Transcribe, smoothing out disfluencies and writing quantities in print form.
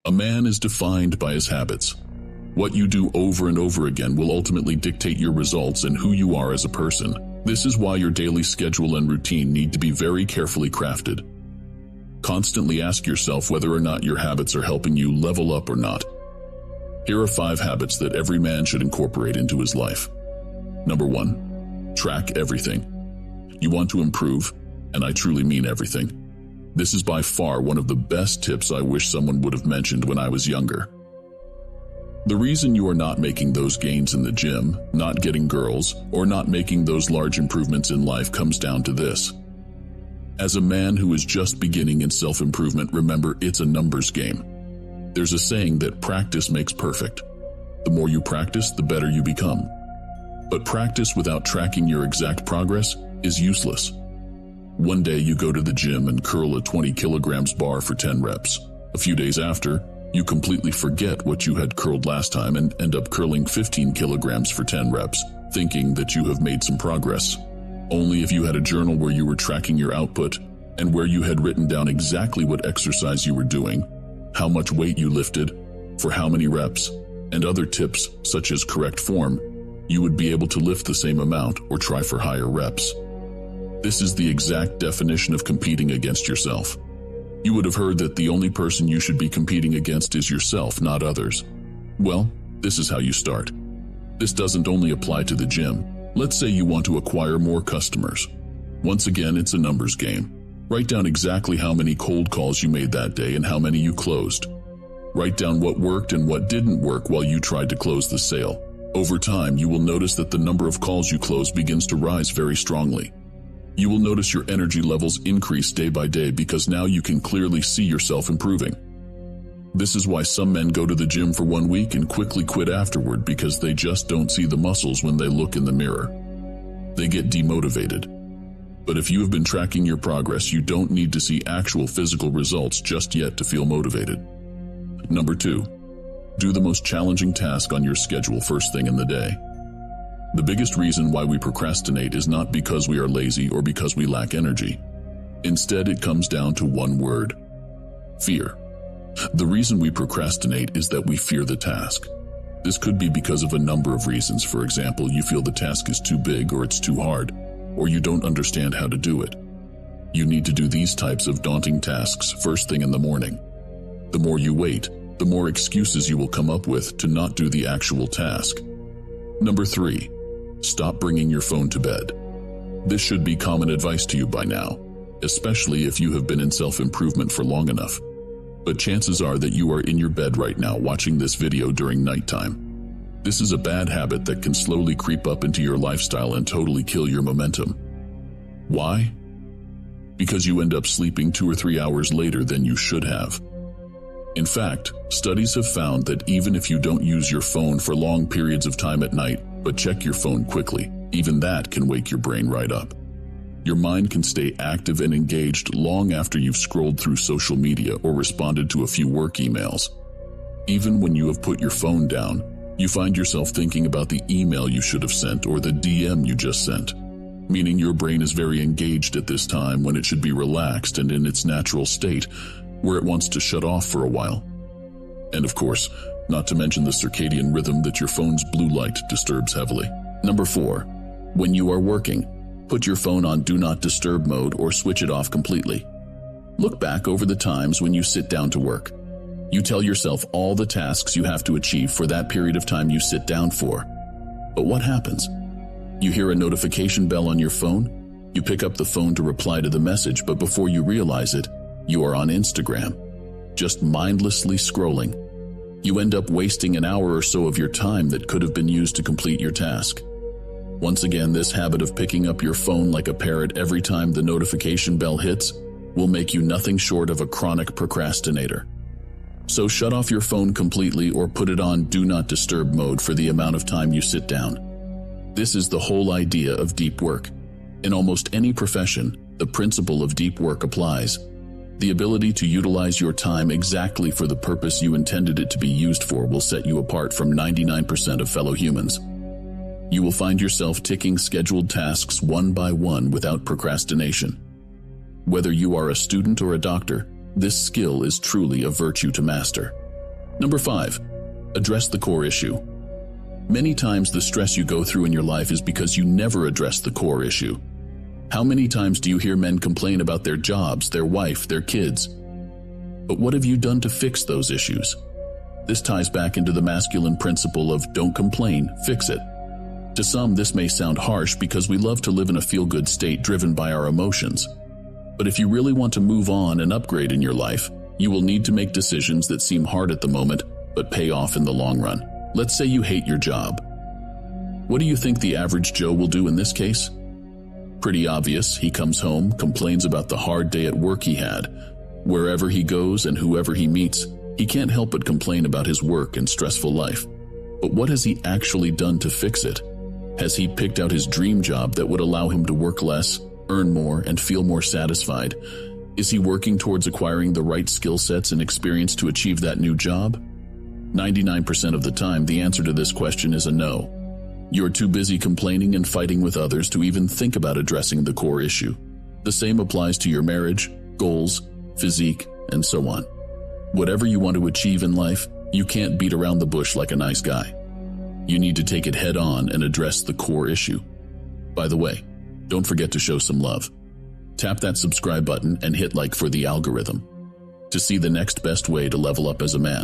A man is defined by his habits. What you do over and over again will ultimately dictate your results and who you are as a person. This is why your daily schedule and routine need to be very carefully crafted. Constantly ask yourself whether or not your habits are helping you level up or not. Here are 5 habits that every man should incorporate into his life. Number 1. Track everything. You want to improve, and I truly mean everything. This is by far one of the best tips I wish someone would have mentioned when I was younger. The reason you are not making those gains in the gym, not getting girls, or not making those large improvements in life comes down to this. As a man who is just beginning in self-improvement, remember it's a numbers game. There's a saying that practice makes perfect. The more you practice, the better you become. But practice without tracking your exact progress is useless. One day you go to the gym and curl a 20 kilograms bar for 10 reps. A few days after, you completely forget what you had curled last time and end up curling 15 kilograms for 10 reps, thinking that you have made some progress. Only if you had a journal where you were tracking your output and where you had written down exactly what exercise you were doing, how much weight you lifted, for how many reps, and other tips such as correct form, you would be able to lift the same amount or try for higher reps. This is the exact definition of competing against yourself. You would have heard that the only person you should be competing against is yourself, not others. Well, this is how you start. This doesn't only apply to the gym. Let's say you want to acquire more customers. Once again, it's a numbers game. Write down exactly how many cold calls you made that day and how many you closed. Write down what worked and what didn't work while you tried to close the sale. Over time, you will notice that the number of calls you close begins to rise very strongly. You will notice your energy levels increase day by day because now you can clearly see yourself improving. This is why some men go to the gym for 1 week and quickly quit afterward, because they just don't see the muscles when they look in the mirror. They get demotivated. But if you have been tracking your progress, you don't need to see actual physical results just yet to feel motivated. Number 2. Do the most challenging task on your schedule first thing in the day. The biggest reason why we procrastinate is not because we are lazy or because we lack energy. Instead, it comes down to one word: fear. The reason we procrastinate is that we fear the task. This could be because of a number of reasons. For example, you feel the task is too big or it's too hard, or you don't understand how to do it. You need to do these types of daunting tasks first thing in the morning. The more you wait, the more excuses you will come up with to not do the actual task. Number 3. Stop bringing your phone to bed. This should be common advice to you by now, especially if you have been in self-improvement for long enough. But chances are that you are in your bed right now watching this video during nighttime. This is a bad habit that can slowly creep up into your lifestyle and totally kill your momentum. Why? Because you end up sleeping 2 or 3 hours later than you should have. In fact, studies have found that even if you don't use your phone for long periods of time at night, but check your phone quickly, even that can wake your brain right up. Your mind can stay active and engaged long after you've scrolled through social media or responded to a few work emails. Even when you have put your phone down, you find yourself thinking about the email you should have sent or the DM you just sent, meaning your brain is very engaged at this time when it should be relaxed and in its natural state, where it wants to shut off for a while. And of course, not to mention the circadian rhythm that your phone's blue light disturbs heavily. Number 4. When you are working, put your phone on Do Not Disturb mode or switch it off completely. Look back over the times when you sit down to work. You tell yourself all the tasks you have to achieve for that period of time you sit down for. But what happens? You hear a notification bell on your phone. You pick up the phone to reply to the message, but before you realize it, you are on Instagram, just mindlessly scrolling. You end up wasting an hour or so of your time that could have been used to complete your task. Once again, this habit of picking up your phone like a parrot every time the notification bell hits will make you nothing short of a chronic procrastinator. So shut off your phone completely or put it on Do Not Disturb mode for the amount of time you sit down. This is the whole idea of deep work. In almost any profession, the principle of deep work applies. The ability to utilize your time exactly for the purpose you intended it to be used for will set you apart from 99% of fellow humans. You will find yourself ticking scheduled tasks one by one without procrastination. Whether you are a student or a doctor, this skill is truly a virtue to master. Number 5. Address the core issue. Many times the stress you go through in your life is because you never address the core issue. How many times do you hear men complain about their jobs, their wife, their kids? But what have you done to fix those issues? This ties back into the masculine principle of don't complain, fix it. To some, this may sound harsh because we love to live in a feel-good state driven by our emotions. But if you really want to move on and upgrade in your life, you will need to make decisions that seem hard at the moment, but pay off in the long run. Let's say you hate your job. What do you think the average Joe will do in this case? Pretty obvious. He comes home, complains about the hard day at work he had. Wherever he goes and whoever he meets, he can't help but complain about his work and stressful life. But what has he actually done to fix it? Has he picked out his dream job that would allow him to work less, earn more, and feel more satisfied? Is he working towards acquiring the right skill sets and experience to achieve that new job? 99% of the time, the answer to this question is a no. You're too busy complaining and fighting with others to even think about addressing the core issue. The same applies to your marriage, goals, physique, and so on. Whatever you want to achieve in life, you can't beat around the bush like a nice guy. You need to take it head on and address the core issue. By the way, don't forget to show some love. Tap that subscribe button and hit like for the algorithm to see the next best way to level up as a man.